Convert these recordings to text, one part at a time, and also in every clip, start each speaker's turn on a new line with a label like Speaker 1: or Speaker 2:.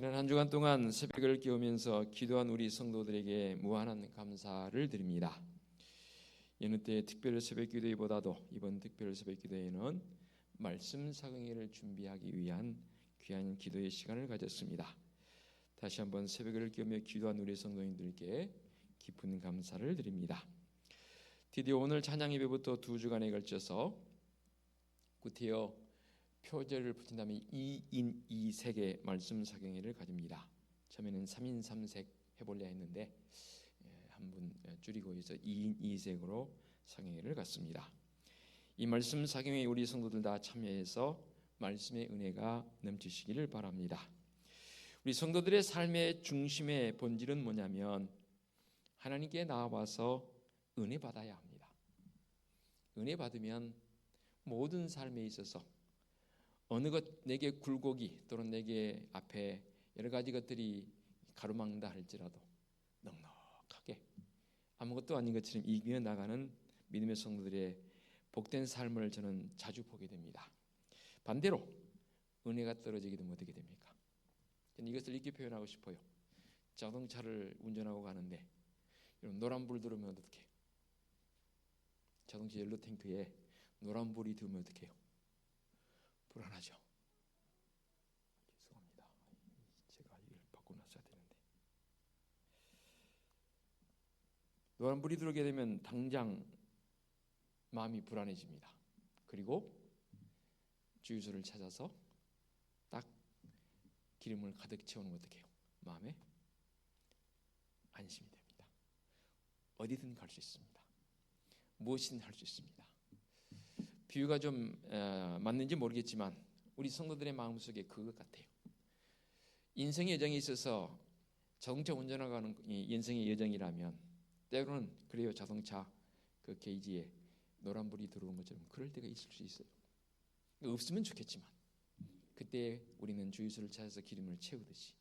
Speaker 1: 지난 한 주간 동안 새벽을 깨우면서 기도한 우리 성도들에게 무한한 감사를 드립니다. 여느 때의 특별 새벽 기도회보다도 이번 특별 새벽 기도회는 말씀 사경회를 준비하기 위한 귀한 기도의 시간을 가졌습니다. 다시 한번 새벽을 깨우며 기도한 우리 성도님들께 깊은 감사를 드립니다. 드디어 오늘 찬양 예배부터 두 주간에 걸쳐서 구태여 표절을 붙인 다음에 2인 2색의 말씀 사경회를 가집니다. 처음에는 3인 3색 해보려 했는데 한 분 줄이고 해서 2인 2색으로 사경회를 갔습니다. 이 말씀 사경회에 우리 성도들 다 참여해서 말씀의 은혜가 넘치시기를 바랍니다. 우리 성도들의 삶의 중심의 본질은 뭐냐면 하나님께 나와서 은혜 받아야 합니다. 은혜 받으면 모든 삶에 있어서 어느 것 내게 굴곡이 또는 내게 앞에 여러 가지 것들이 가로막는다 할지라도 넉넉하게 아무것도 아닌 것처럼 이겨 나가는 믿음의 성도들의 복된 삶을 저는 자주 보게 됩니다. 반대로 은혜가 떨어지게 되면 어떻게 됩니까? 저는 이것을 이렇게 표현하고 싶어요. 자동차를 운전하고 가는데 노란불 들어오면 어떻게 해요? 자동차 옐로 탱크에 노란불이 들어오면 어떻게 해요? 불안하죠. 죄송합니다. 제가 이걸 바꿔놨어야 되는데. 노란불이 들어오게 되면 당장 마음이 불안해집니다. 그리고 주유소를 찾아서 딱 기름을 가득 채우는 거 어떻게 해요? 마음에 안심이 됩니다. 어디든 갈 수 있습니다. 무엇이든 할 수 있습니다. 비유가 좀 맞는지 모르겠지만 우리 성도들의 마음속에 그것 같아요. 인생의 여정에 있어서 자동차 운전하는 인생의 여정이라면 때로는 그래요. 자동차 그 게이지에 노란불이 들어오는 것처럼 그럴 때가 있을 수 있어요. 없으면 좋겠지만 그때 우리는 주유소를 찾아서 기름을 채우듯이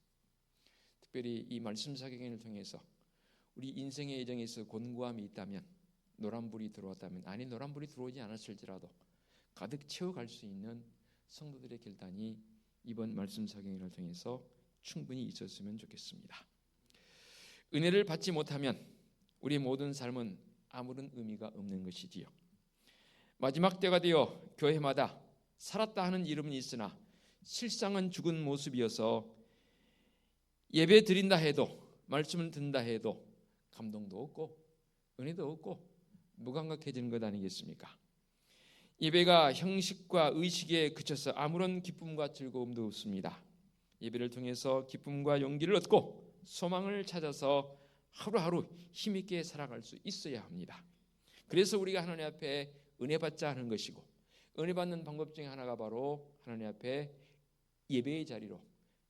Speaker 1: 특별히 이 말씀 사경을 통해서 우리 인생의 여정에서 곤고함이 있다면 노란불이 들어왔다면 아니 노란불이 들어오지 않았을지라도 가득 채워갈 수 있는 성도들의 결단이 이번 말씀 사경을 통해서 충분히 있었으면 좋겠습니다. 은혜를 받지 못하면 우리의 모든 삶은 아무런 의미가 없는 것이지요. 마지막 때가 되어 교회마다 살았다 하는 이름은 있으나 실상은 죽은 모습이어서 예배 드린다 해도 말씀을 듣는다 해도 감동도 없고 은혜도 없고 무감각해지는 것 아니겠습니까? 예배가 형식과 의식에 그쳐서 아무런 기쁨과 즐거움도 없습니다. 예배를 통해서 기쁨과 용기를 얻고 소망을 찾아서 하루하루 힘있게 살아갈 수 있어야 합니다. 그래서 우리가 하나님 앞에 은혜 받자 하는 것이고 은혜 받는 방법 중에 하나가 바로 하나님 앞에 예배의 자리로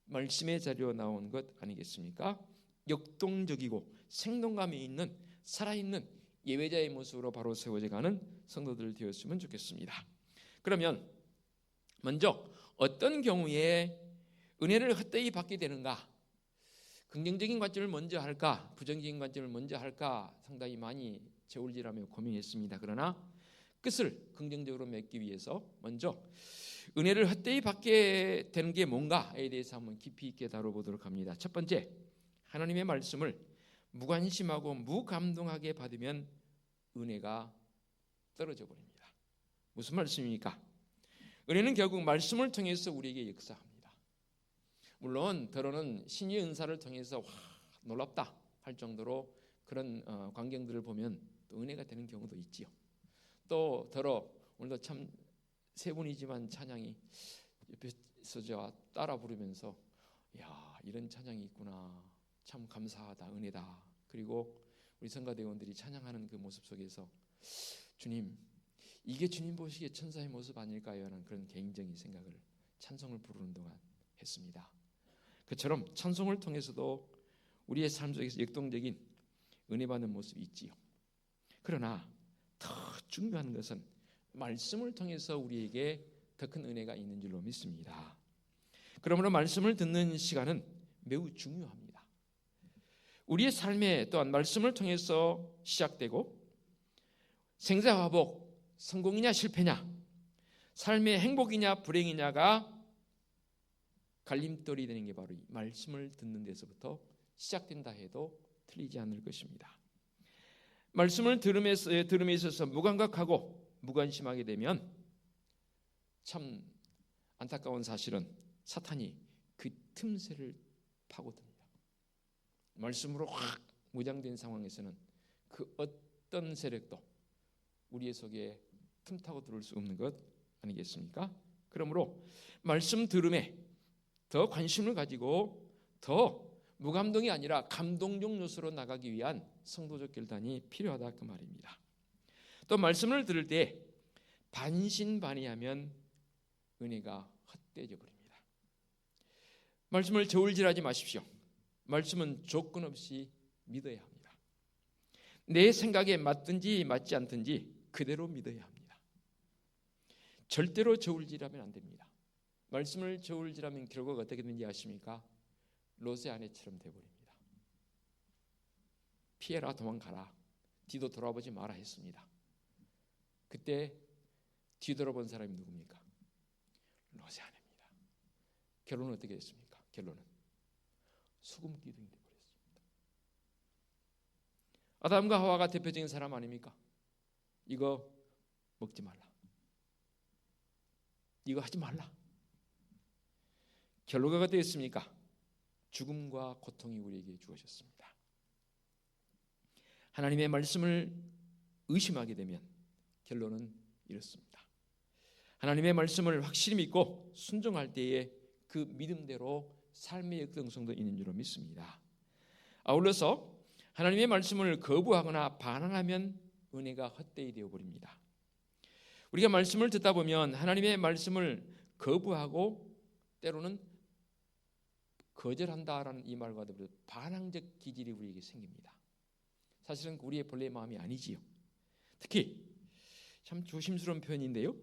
Speaker 1: 말씀의 자리로 나온 것 아니겠습니까? 역동적이고 생동감이 있는 살아있는 예배자의 모습으로 바로 세워져가는 성도들 되었으면 좋겠습니다. 그러면 먼저 어떤 경우에 은혜를 헛되이 받게 되는가? 긍정적인 관점을 먼저 할까? 부정적인 관점을 먼저 할까? 상당히 많이 저울질하며 고민했습니다. 그러나 끝을 긍정적으로 맺기 위해서 먼저 은혜를 헛되이 받게 되는 게 뭔가에 대해서 한번 깊이 있게 다뤄보도록 합니다. 첫 번째, 하나님의 말씀을 무관심하고 무감동하게 받으면 은혜가 떨어져 버립니다. 무슨 말씀입니까? 은혜는 결국 말씀을 통해서 우리에게 역사합니다. 물론 더러는 신의 은사를 통해서 놀랍다 할 정도로 그런 광경들을 보면 또 은혜가 되는 경우도 있지요. 또 더러 오늘도 참 세 분이지만 찬양이 옆에서 제가 따라 부르면서 야 이런 찬양이 있구나 참 감사하다 은혜다. 그리고 우리 성가대원들이 찬양하는 그 모습 속에서 주님 이게 주님 보시기에 천사의 모습 아닐까요? 하는 그런 개인적인 생각을 찬송을 부르는 동안 했습니다. 그처럼 찬송을 통해서도 우리의 삶 속에서 역동적인 은혜 받는 모습이 있지요. 그러나 더 중요한 것은 말씀을 통해서 우리에게 더 큰 은혜가 있는 줄로 믿습니다. 그러므로 말씀을 듣는 시간은 매우 중요합니다. 우리의 삶에 또한 말씀을 통해서 시작되고 생사화복, 성공이냐 실패냐, 삶의 행복이냐 불행이냐가 갈림돌이 되는 게 바로 이 말씀을 듣는 데서부터 시작된다 해도 틀리지 않을 것입니다. 말씀을 들음에 있어서 무감각하고 무관심하게 되면 참 안타까운 사실은 사탄이 그 틈새를 파고듭니다. 말씀으로 확 무장된 상황에서는 그 어떤 세력도 우리의 속에 틈타고 들어올 수 없는 것 아니겠습니까? 그러므로 말씀 들음에 더 관심을 가지고 더 무감동이 아니라 감동적 요소로 나가기 위한 성도적 결단이 필요하다 그 말입니다. 또 말씀을 들을 때 반신반의하면 은혜가 헛되어져 버립니다. 말씀을 저울질하지 마십시오. 말씀은 조건 없이 믿어야 합니다. 내 생각에 맞든지 맞지 않든지 그대로 믿어야 합니다. 절대로 저울질하면 안 됩니다. 말씀을 저울질하면 결과가 어떻게 되는지 아십니까? 롯의 아내처럼 되어버립니다. 피해라, 도망가라, 뒤도 돌아보지 마라 했습니다. 그때 뒤돌아본 사람이 누굽니까? 롯의 아내입니다. 결론은 어떻게 됐습니까? 결론은 소금 기둥이 되어버렸습니다. 아담과 하와가 대표적인 사람 아닙니까? 이거 먹지 말라, 이거 하지 말라. 결과가 되었습니까? 죽음과 고통이 우리에게 주어졌습니다. 하나님의 말씀을 의심하게 되면 결론은 이렇습니다. 하나님의 말씀을 확실히 믿고 순종할 때에 그 믿음대로 삶의 역동성도 있는 줄로 믿습니다. 아울러서 하나님의 말씀을 거부하거나 반항하면 은혜가 헛되이 되어버립니다. 우리가 말씀을 듣다 보면 하나님의 말씀을 거부하고 때로는 거절한다라는 이 말과 더불어 반항적 기질이 우리에게 생깁니다. 사실은 우리의 본래의 마음이 아니지요. 특히 참 조심스러운 표현인데요,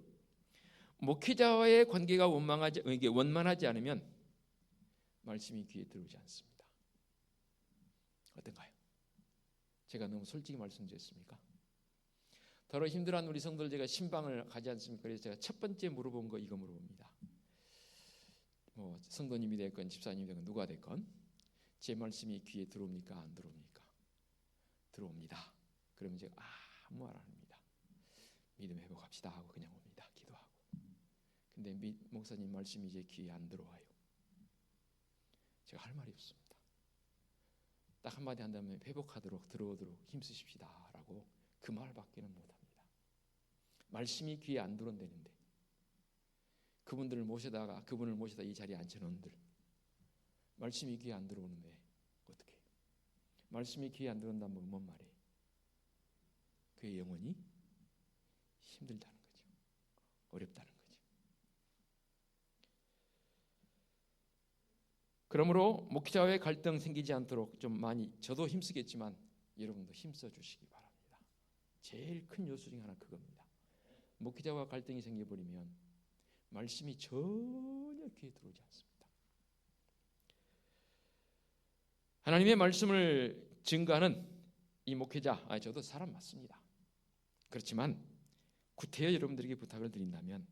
Speaker 1: 목회자와의 관계가 원만하지 않으면 말씀이 귀에 들어오지 않습니다. 어떤가요? 제가 너무 솔직히 말씀드렸습니까? 더러 힘들어하는 우리 성도들 제가 신방을 가지 않습니까? 그래서 제가 첫 번째 물어본 거 이거 물어봅니다. 성도님이 됐건 집사님이 됐건 누가 됐건 제 말씀이 귀에 들어옵니까? 안 들어옵니까? 들어옵니다. 그러면 제가 아무 말 안 합니다. 믿음 회복합시다 하고 그냥 옵니다. 기도하고. 근데 목사님 말씀이 제 귀에 안 들어와요. 제가 할 말이 없습니다. 딱 한마디 한다면 회복하도록 들어오도록 힘쓰십시다 라고 그 말밖에는 못합니다. 말씀이 귀에 안 들어온다는데 그분을 모셔다 이 자리에 앉혀놓은들 말씀이 귀에 안 들어오는데 어떻게 해요? 말씀이 귀에 안 들어온다면 뭔 말이에요? 그의 영혼이 힘들다는 거죠. 어렵다는 거죠. 그러므로 목회자와의 갈등 생기지 않도록 좀 많이 저도 힘쓰겠지만 여러분도 힘써 주시기 바랍니다. 제일 큰 요소 중에 하나 그겁니다. 목회자와 갈등이 생겨버리면 말씀이 전혀 귀에 들어오지 않습니다. 하나님의 말씀을 증거하는 이 목회자, 저도 사람 맞습니다. 그렇지만 구태여 여러분들에게 부탁을 드린다면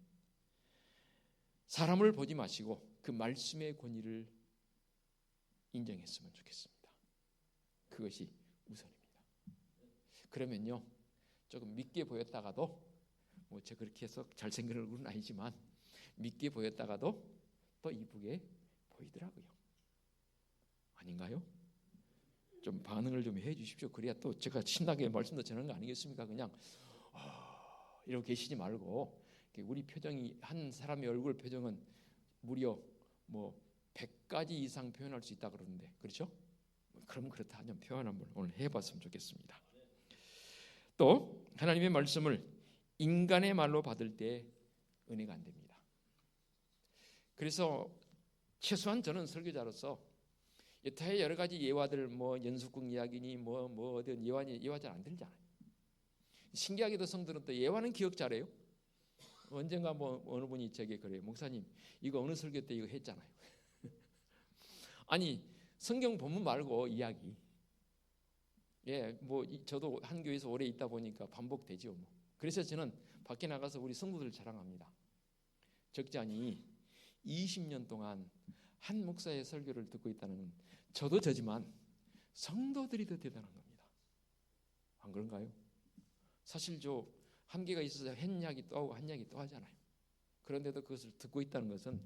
Speaker 1: 사람을 보지 마시고 그 말씀의 권위를 인정했으면 좋겠습니다. 그것이 우선입니다. 그러면요, 조금 믿게 보였다가도 저 그렇게 해서 잘생긴 얼굴은 아니지만 믿게 보였다가도 또 이쁘게 보이더라고요. 아닌가요? 좀 반응을 좀 해주십시오. 그래야 또 제가 신나게 말씀도 전하는 거 아니겠습니까? 그냥 이러고 계시지 말고 우리 표정이 한 사람의 얼굴 표정은 무려 100가지 이상 표현할 수 있다 그러는데 그렇죠? 그럼 그렇다 하면 표현 한번 오늘 해봤으면 좋겠습니다. 또 하나님의 말씀을 인간의 말로 받을 때 은혜가 안 됩니다. 그래서 최소한 저는 설교자로서 여타의 여러 가지 예화들 연수국 이야기니 어떤 예화 잘 안 들잖아요. 신기하게도 성도는 또 예화는 기억 잘해요. 언젠가 어느 분이 제게 그래요. 목사님 이거 어느 설교 때 이거 했잖아요. 아니 성경 본문 말고 이야기. 저도 한 교회에서 오래 있다 보니까 반복되죠. 그래서 저는 밖에 나가서 우리 성도들 자랑합니다. 적지 않이 20년 동안 한 목사의 설교를 듣고 있다는 건 저도 저지만 성도들이 더 대단한 겁니다. 안 그런가요? 사실 저 한계가 있어서 한 이야기 또 하고 한 이야기 또 하잖아요. 그런데도 그것을 듣고 있다는 것은,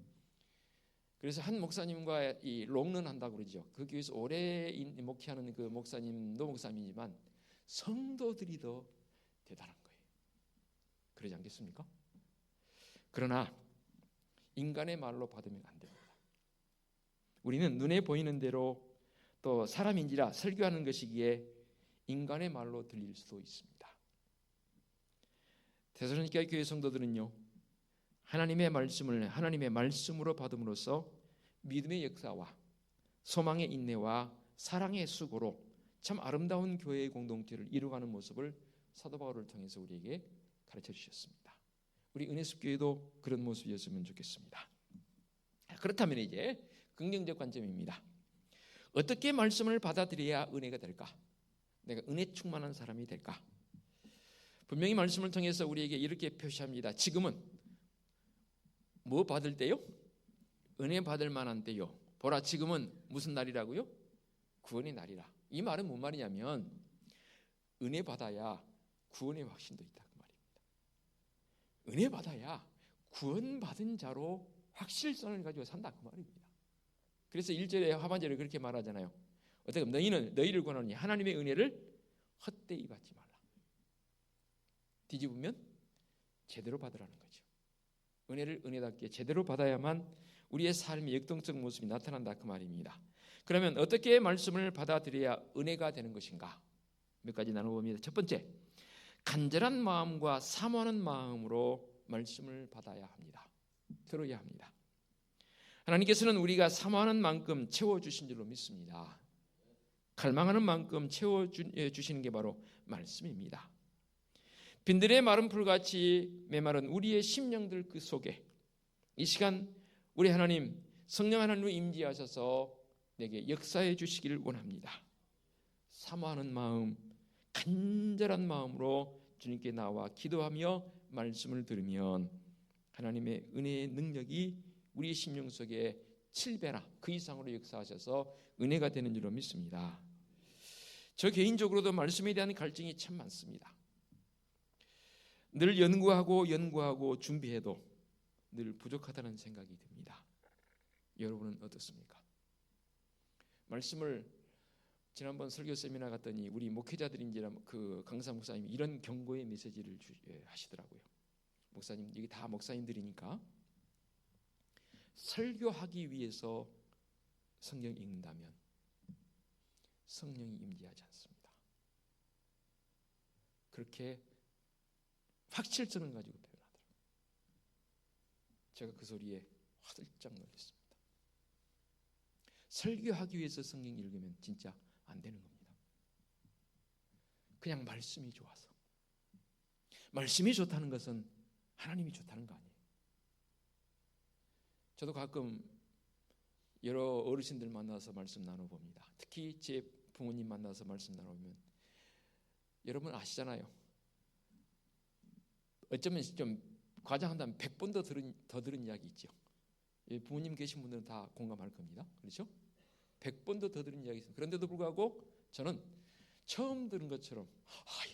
Speaker 1: 그래서 한 목사님과 이 롱런 한다고 그러죠. 그 교회에서 오래 목회하는 그 목사님도 목사님이지만 성도들이 더 대단한 거예요. 그러지 않겠습니까? 그러나 인간의 말로 받으면 안 됩니다. 우리는 눈에 보이는 대로 또 사람인지라 설교하는 것이기에 인간의 말로 들릴 수도 있습니다. 데살로니가 교회 성도들은요, 하나님의 말씀을 하나님의 말씀으로 받음으로써 믿음의 역사와 소망의 인내와 사랑의 수고로 참 아름다운 교회의 공동체를 이루어가는 모습을 사도 바울을 통해서 우리에게 가르쳐 주셨습니다. 우리 은혜숲 교회도 그런 모습이었으면 좋겠습니다. 그렇다면 이제 긍정적 관점입니다. 어떻게 말씀을 받아들여야 은혜가 될까? 내가 은혜 충만한 사람이 될까? 분명히 말씀을 통해서 우리에게 이렇게 표시합니다. 지금은 뭐 받을 때요? 은혜 받을 만한 때요. 보라, 지금은 무슨 날이라고요? 구원의 날이라. 이 말은 뭔 말이냐면 은혜 받아야 구원의 확신도 있다 그 말입니다. 은혜 받아야 구원받은 자로 확실성을 가지고 산다 그 말입니다. 그래서 1절에 하반절에 그렇게 말하잖아요. 어떻게 너희는 너희를 권하노니 하나님의 은혜를 헛되이 받지 말라. 뒤집으면 제대로 받으라는 거죠. 은혜를 은혜답게 제대로 받아야만 우리의 삶의 역동적 모습이 나타난다 그 말입니다. 그러면 어떻게 말씀을 받아들여야 은혜가 되는 것인가? 몇 가지 나눠봅니다. 첫 번째, 간절한 마음과 사모하는 마음으로 말씀을 받아야 합니다. 들어야 합니다. 하나님께서는 우리가 사모하는 만큼 채워주신 줄로 믿습니다. 갈망하는 만큼 채워주시는 게 바로 말씀입니다. 빈들의 마른 풀같이 메마른 우리의 심령들 그 속에 이 시간 우리 하나님 성령 하나님으로 임재하셔서 내게 역사해 주시기를 원합니다. 사모하는 마음, 간절한 마음으로 주님께 나와 기도하며 말씀을 들으면 하나님의 은혜의 능력이 우리의 심령 속에 7배나 그 이상으로 역사하셔서 은혜가 되는 줄로 믿습니다. 저 개인적으로도 말씀에 대한 갈증이 참 많습니다. 늘 연구하고 준비해도 늘 부족하다는 생각이 듭니다. 여러분은 어떻습니까? 말씀을 지난번 설교 세미나 갔더니 우리 목회자들인지라 그 강사 목사님이 이런 경고의 메시지를 하시더라고요. 목사님, 이게 다 목사님들이니까 설교하기 위해서 성경 읽는다면 성령이 임재하지 않습니다. 그렇게 확실성을 가지고 표현하더라고요. 제가 그 소리에 화들짝 놀랐습니다. 설교하기 위해서 성경 읽으면 진짜 안 되는 겁니다. 그냥 말씀이 좋아서. 말씀이 좋다는 것은 하나님이 좋다는 거 아니에요. 저도 가끔 여러 어르신들 만나서 말씀 나눠봅니다. 특히 제 부모님 만나서 말씀 나누면 여러분 아시잖아요. 어쩌면 좀 과장한다면 100번 더 들은 이야기 있죠. 부모님 계신 분들은 다 공감할 겁니다. 그렇죠? 100번도 더 들은 이야기 있습니다. 그런데도 불구하고 저는 처음 들은 것처럼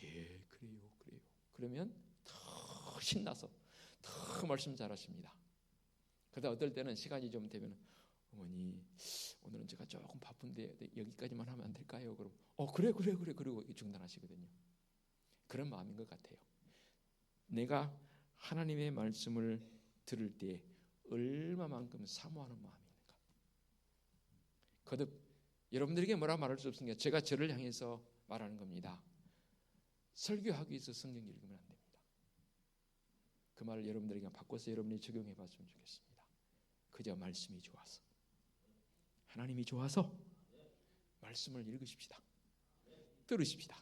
Speaker 1: 예, 그래요. 그러면 더 신나서 더 말씀 잘하십니다. 그러다 어떨 때는 시간이 좀 되면 어머니 오늘은 제가 조금 바쁜데 여기까지만 하면 안 될까요? 그럼 그래 그리고 중단하시거든요. 그런 마음인 것 같아요. 내가 하나님의 말씀을 들을 때 얼마만큼 사모하는 마음인가. 거듭 여러분들에게 뭐라 말할 수 없으니까 제가 저를 향해서 말하는 겁니다. 설교하기 위해서 성경 읽으면 안 됩니다. 그 말을 여러분들에게 바꿔서 여러분이 적용해 봤으면 좋겠습니다. 그저 말씀이 좋아서, 하나님이 좋아서 말씀을 읽으십시다. 들으십시다.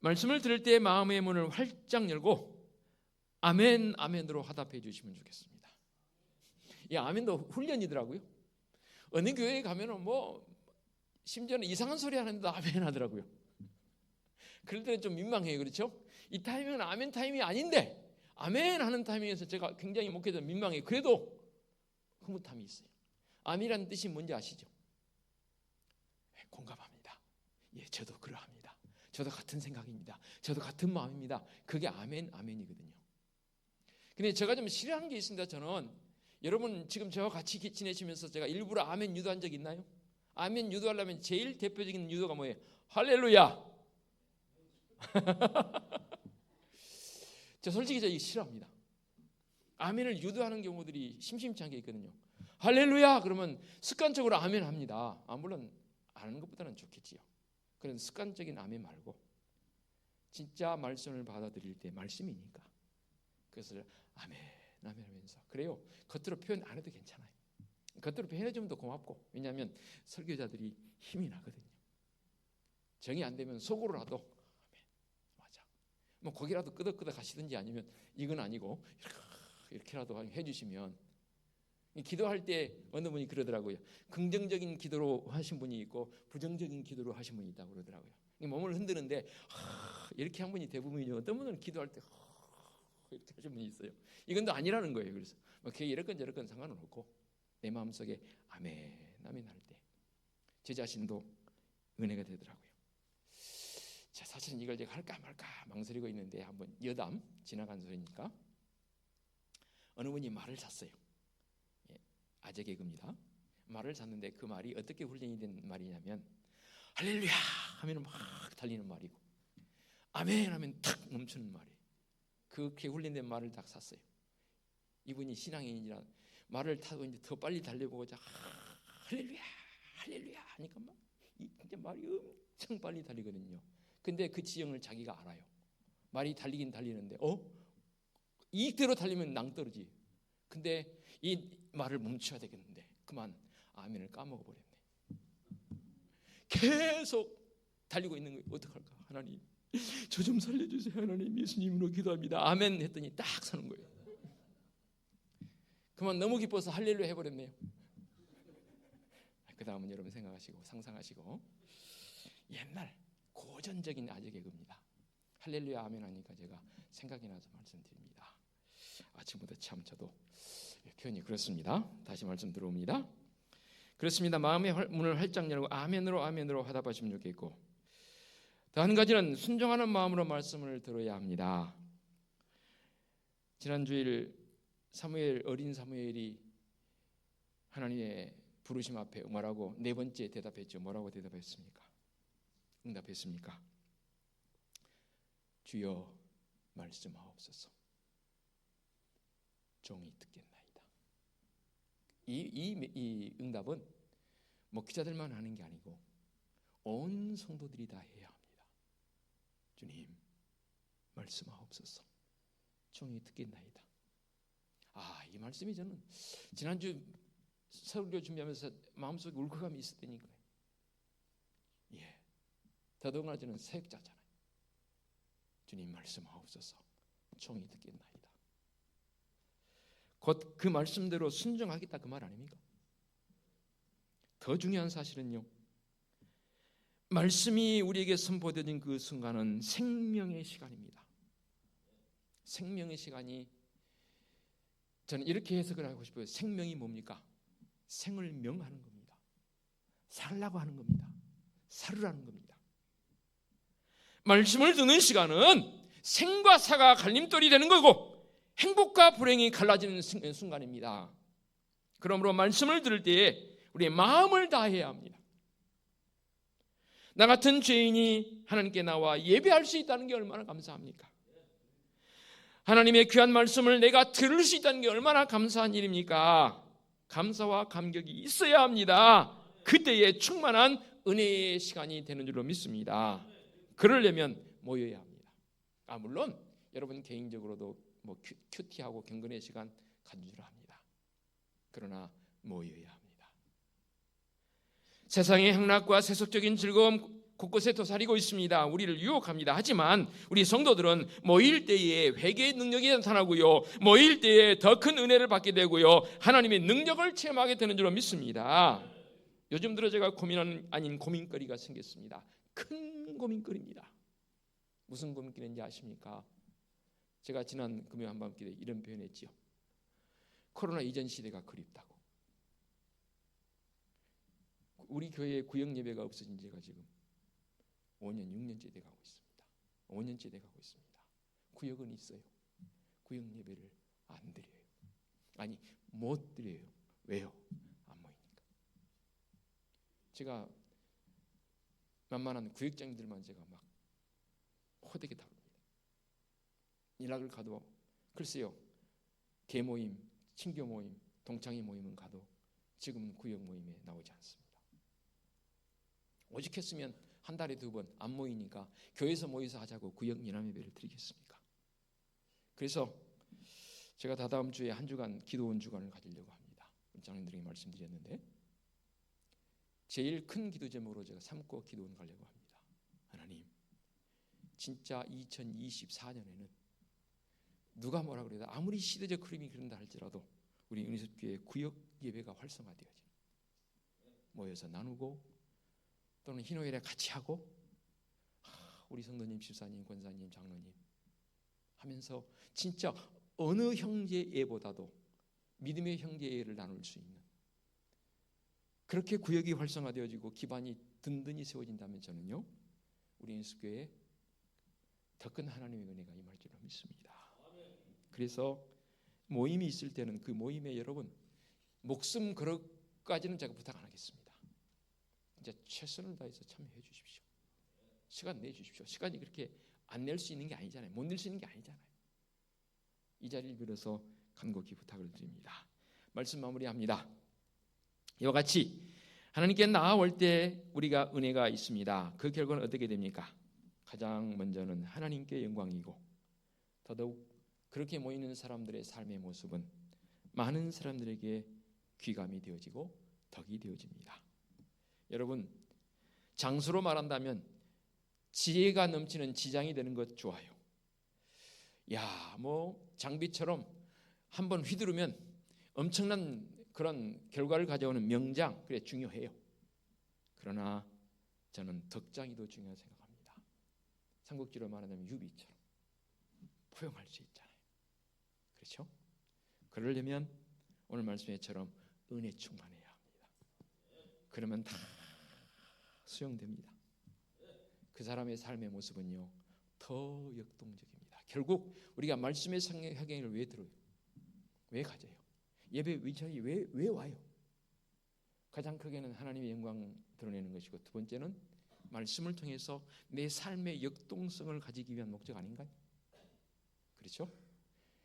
Speaker 1: 말씀을 들을 때 마음의 문을 활짝 열고 아멘, 아멘으로 화답해 주시면 좋겠습니다. 이 아멘도 훈련이더라고요. 어느 교회에 가면은 심지어는 이상한 소리 하는데도 아멘 하더라고요. 그럴 때는 좀 민망해요. 그렇죠? 이 타이밍은 아멘 타이밍이 아닌데 아멘 하는 타이밍에서 제가 굉장히 목회자 민망해요. 그래도 흐뭇함이 있어요. 아멘이라는 뜻이 뭔지 아시죠? 공감합니다. 예, 저도 그러합니다. 저도 같은 생각입니다. 저도 같은 마음입니다. 그게 아멘이거든요. 근데 제가 좀 싫어하는 게 있습니다. 저는 여러분 지금 저와 같이 지내시면서 제가 일부러 아멘 유도한 적 있나요? 아멘 유도하려면 제일 대표적인 유도가 뭐예요? 할렐루야. 저 솔직히 이거 싫어합니다. 아멘을 유도하는 경우들이 심심치 않게 있거든요. 할렐루야 그러면 습관적으로 아멘 합니다. 물론 안 하는 것보다는 좋겠지요. 그런 습관적인 아멘 말고 진짜 말씀을 받아들일 때 말씀이니까 그것을 아멘 하면서 그래요. 겉으로 표현 안 해도 괜찮아요. 겉으로 표현해주면 더 고맙고, 왜냐하면 설교자들이 힘이 나거든요. 정이 안 되면 속으로라도 아멘 맞아 뭐 거기라도 끄덕끄덕 하시든지 아니면 이건 아니고 이렇게라도 해주시면, 기도할 때 어느 분이 그러더라고요. 긍정적인 기도로 하신 분이 있고 부정적인 기도로 하신 분이 있다고 그러더라고요. 몸을 흔드는데 이렇게 한 분이 대부분이죠. 어떤 분은 기도할 때 이렇게 하신 분이 있어요. 이건 또 아니라는 거예요. 그래서 걔 이렇건 저렇건 상관은 없고 내 마음속에 아멘 할 때 제 자신도 은혜가 되더라고요. 자, 사실은 이걸 제가 할까 말까 망설이고 있는데 한번 여담 지나간 소리니까 어느 분이 말을 샀어요. 아재 개그입니다. 말을 샀는데 그 말이 어떻게 훈련이 된 말이냐면 할렐루야 하면 막 달리는 말이고 아멘 하면 탁 멈추는 말이에요. 그렇게 훈련된 말을 딱 샀어요. 이분이 신앙인이라 말을 타고 이제 더 빨리 달려보고자 할렐루야 할렐루야 하니까 막 진짜 말이 엄청 빨리 달리거든요. 근데 그 지형을 자기가 알아요. 말이 달리긴 달리는데 이대로 달리면 낭떠러지. 근데 이 말을 멈춰야 되겠는데 그만 아멘을 까먹어 버렸네. 계속 달리고 있는 거예요. 어떡할까? 하나님 저 좀 살려주세요. 하나님 예수님으로 기도합니다. 아멘 했더니 딱 서는 거예요. 그만 너무 기뻐서 할렐루야 해버렸네요. 그 다음은 여러분 생각하시고 상상하시고 옛날 고전적인 아재 개그입니다. 할렐루야 아멘 하니까 제가 생각이 나서 말씀드립니다. 아침부터 참 저도 표현이 그렇습니다. 다시 말씀 들어옵니다. 그렇습니다. 마음의 문을 활짝 열고 아멘으로 화답하시면 좋겠고, 또 한 가지는 순종하는 마음으로 말씀을 들어야 합니다. 지난 주일 어린 사무엘이 하나님의 부르심 앞에 뭐라고 네 번째 대답했죠. 뭐라고 대답했습니까? 응답했습니까? 주여 말씀하옵소서. 종이 듣겠나이다. 이 응답은 목회자들만 하는 게 아니고 온 성도들이 다 해야 합니다. 주님 말씀하옵소서. 종이 듣겠나이다. 이 말씀이 저는 지난주 설교 준비하면서 마음속에 울컥함이 있었다니까요. 더더군다나 저는 사역자잖아요. 주님 말씀하옵소서. 종이 듣겠나이다. 곧 그 말씀대로 순종하겠다 그 말 아닙니까? 더 중요한 사실은요, 말씀이 우리에게 선포되는 그 순간은 생명의 시간입니다. 생명의 시간이, 저는 이렇게 해석을 하고 싶어요. 생명이 뭡니까? 생을 명하는 겁니다. 살라고 하는 겁니다. 살으라는 겁니다. 말씀을 듣는 시간은 생과 사가 갈림돌이 되는 거고 행복과 불행이 갈라지는 순간입니다. 그러므로 말씀을 들을 때에 우리의 마음을 다해야 합니다. 나 같은 죄인이 하나님께 나와 예배할 수 있다는 게 얼마나 감사합니까? 하나님의 귀한 말씀을 내가 들을 수 있다는 게 얼마나 감사한 일입니까? 감사와 감격이 있어야 합니다. 그때에 충만한 은혜의 시간이 되는 줄로 믿습니다. 그러려면 모여야 합니다. 물론 여러분 개인적으로도 큐티하고 경건의 시간 가지라 합니다. 그러나 모여야 합니다. 세상의 향락과 세속적인 즐거움 곳곳에 도사리고 있습니다. 우리를 유혹합니다. 하지만 우리 성도들은 모일 때에 회개의 능력이 나타나고요, 모일 때에 더 큰 은혜를 받게 되고요, 하나님의 능력을 체험하게 되는 줄로 믿습니다. 요즘 들어 제가 고민거리가 생겼습니다. 큰 고민거리입니다. 무슨 고민거리인지 아십니까? 제가 지난 금요 한밤기도에 이런 표현했지요. 코로나 이전 시대가 그립다고. 우리 교회에 구역 예배가 없어진 지가 지금 5년, 6년째 돼가고 있습니다. 5년째 돼가고 있습니다. 구역은 있어요. 구역 예배를 안 드려요. 아니, 못 드려요. 왜요? 안 모이니까. 제가 만만한 구역장들만 제가 막 호되게 다룹니다. 일학을 가도 글쎄요, 개모임, 친교 모임, 동창회 모임은 가도 지금은 구역 모임에 나오지 않습니다. 오직 했으면 한 달에 2번 안 모이니까 교회에서 모여서 하자고 구역 연합예배를 드리겠습니까? 그래서 제가 다다음 주에 한 주간 기도원 주간을 가지려고 합니다. 우리 장로님들에게 말씀드렸는데 제일 큰 기도 제목으로 제가 삼고 기도원 가려고 합니다. 하나님, 진짜 2024년에는 누가 뭐라 그래도 아무리 시대적 흐름이 그런다 할지라도 우리 은혜숲교회 구역 예배가 활성화되어지는, 모여서 나누고 또는 희노애락 같이 하고 우리 성도님, 집사님, 권사님, 장로님 하면서 진짜 어느 형제애보다도 믿음의 형제애를 나눌 수 있는, 그렇게 구역이 활성화되어지고 기반이 든든히 세워진다면 저는요, 우리 은혜숲교회에 더 큰 하나님의 은혜가 임할 줄로 믿습니다. 그래서 모임이 있을 때는 그 모임에 여러분 목숨 걸어까지는 제가 부탁 안 하겠습니다. 이제 최선을 다해서 참여해 주십시오. 시간 내주십시오. 시간이 그렇게 안 낼 수 있는 게 아니잖아요. 못 낼 수 있는 게 아니잖아요. 이 자리를 빌어서 간곡히 부탁을 드립니다. 말씀 마무리합니다. 이와 같이 하나님께 나아올 때 우리가 은혜가 있습니다. 그 결과는 어떻게 됩니까? 가장 먼저는 하나님께 영광이고, 더더욱 그렇게 모이는 사람들의 삶의 모습은 많은 사람들에게 귀감이 되어지고 덕이 되어집니다. 여러분, 장수로 말한다면 지혜가 넘치는 지장이 되는 것 좋아요. 야, 뭐 장비처럼 한번 휘두르면 엄청난 그런 결과를 가져오는 명장, 그래 중요해요. 그러나 저는 덕장이 더 중요하다고 생각합니다. 삼국지로 말하자면 유비처럼 포용할 수 있잖아요. 그렇죠? 그러려면 오늘 말씀처럼 은혜 충만해야 합니다. 그러면 다 수용됩니다. 그 사람의 삶의 모습은요 더 역동적입니다. 결국 우리가 말씀의 성경을 왜 들어요? 왜 가져요? 예배 위치에 왜 와요? 가장 크게는 하나님의 영광 드러내는 것이고, 두 번째는 말씀을 통해서 내 삶의 역동성을 가지기 위한 목적 아닌가요? 그렇죠?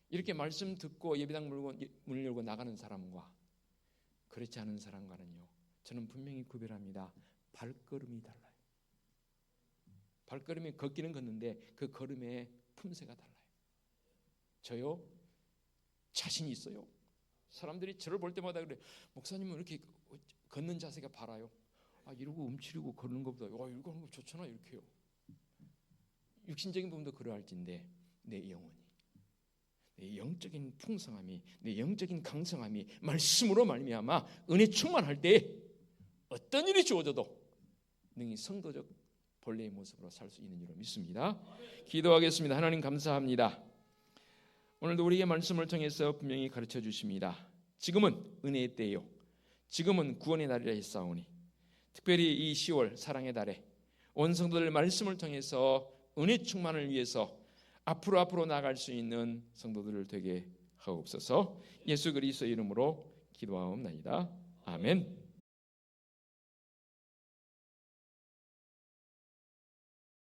Speaker 1: 이렇게 말씀 듣고 예배당 문을 열고 나가는 사람과 그렇지 않은 사람과는요, 저는 분명히 구별합니다. 발걸음이 달라요. 발걸음이 걷기는 걷는데 그 걸음의 품새가 달라요. 저요 자신이 있어요. 사람들이 저를 볼 때마다 그래, 목사님은 이렇게 걷는 자세가 바라요. 아, 이러고 움츠리고 걷는 것보다 이거 하는 거 좋잖아, 이렇게요. 육신적인 부분도 그러할진데 내 영혼이, 내 영적인 풍성함이, 내 영적인 강성함이 말씀으로 말미암아 은혜 충만할 때 어떤 일이 주어져도 능히 성도적 본래의 모습으로 살 수 있는 줄로 믿습니다. 기도하겠습니다. 하나님 감사합니다. 오늘도 우리에게 말씀을 통해서 분명히 가르쳐 주십니다. 지금은 은혜의 때요, 지금은 구원의 날이라 했사오니, 특별히 이 10월 사랑의 달에 온 성도들 말씀을 통해서 은혜 충만을 위해서 앞으로 나아갈 수 있는 성도들을 되게 하옵소서. 예수 그리스도의 이름으로 기도하옵나이다. 아멘.